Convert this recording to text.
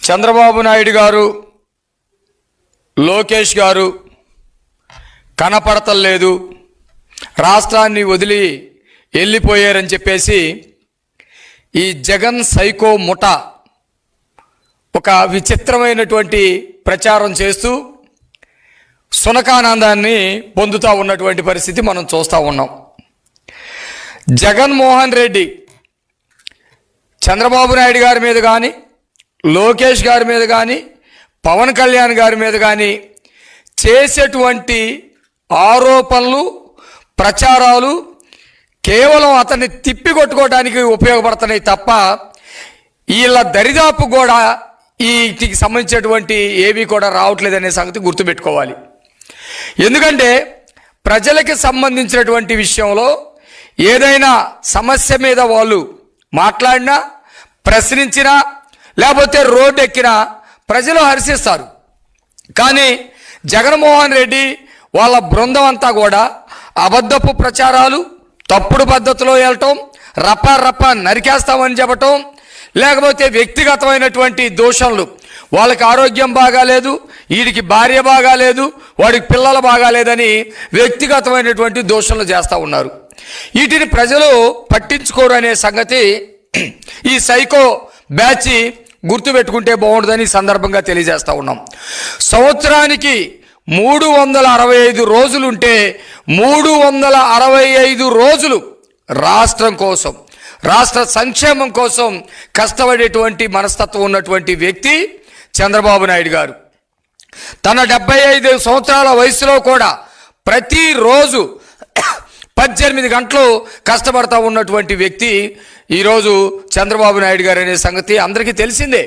చంద్రబాబు నాయుడు గారు, లోకేష్ గారు కనపడతలేదు, రాష్ట్రాన్ని వదిలి వెళ్ళిపోయారని చెప్పేసి ఈ జగన్ సైకో ముఠ ఒక విచిత్రమైనటువంటి ప్రచారం చేస్తూ సునకానందాన్ని పొందుతూ ఉన్నటువంటి పరిస్థితి మనం చూస్తూ ఉన్నాం. జగన్మోహన్ రెడ్డి చంద్రబాబు నాయుడు గారి మీద కానీ, లోకేష్ గారి మీద కానీ, పవన్ కళ్యాణ్ గారి మీద కానీ చేసేటువంటి ఆరోపణలు, ప్రచారాలు కేవలం అతన్ని తిప్పికొట్టుకోవడానికి ఉపయోగపడుతున్నాయి తప్ప వీళ్ళ దరిదాపు కూడా వీటికి సంబంధించినటువంటి ఏవి కూడా రావట్లేదనే సంగతి గుర్తుపెట్టుకోవాలి. ఎందుకంటే ప్రజలకి సంబంధించినటువంటి విషయంలో ఏదైనా సమస్య మీద వాళ్ళు మాట్లాడినా, ప్రశ్నించినా, లేకపోతే రోడ్డు ఎక్కినా ప్రజలు హర్షిస్తారు. కానీ జగన్మోహన్ రెడ్డి వాళ్ళ బృందం అంతా కూడా అబద్ధపు ప్రచారాలు, తప్పుడు పద్ధతిలో వెళ్ళటం, రప్ప నరికేస్తామని చెప్పటం, లేకపోతే వ్యక్తిగతమైనటువంటి దోషణలు, వాళ్ళకి ఆరోగ్యం బాగాలేదు, వీడికి భార్య బాగాలేదు, వాడికి పిల్లలు బాగాలేదని వ్యక్తిగతమైనటువంటి దోషణలు చేస్తూ ఉన్నారు. వీటిని ప్రజలు పట్టించుకోరు అనే సంగతి ఈ సైకో బ్యాచ్ గుర్తుపెట్టుకుంటే బాగుంటుందని సందర్భంగా తెలియజేస్తూ ఉన్నాం. సంవత్సరానికి 365 రోజులుంటే 365 రోజులు రాష్ట్రం కోసం, రాష్ట్ర సంక్షేమం కోసం కష్టపడేటువంటి మనస్తత్వం ఉన్నటువంటి వ్యక్తి చంద్రబాబు నాయుడు గారు. తన 75 సంవత్సరాల వయసులో కూడా ప్రతిరోజు 18 గంటలు కష్టపడతా ఉన్నటువంటి వ్యక్తి ఈరోజు చంద్రబాబు నాయుడు గారు అనే సంగతి అందరికీ తెలిసిందే.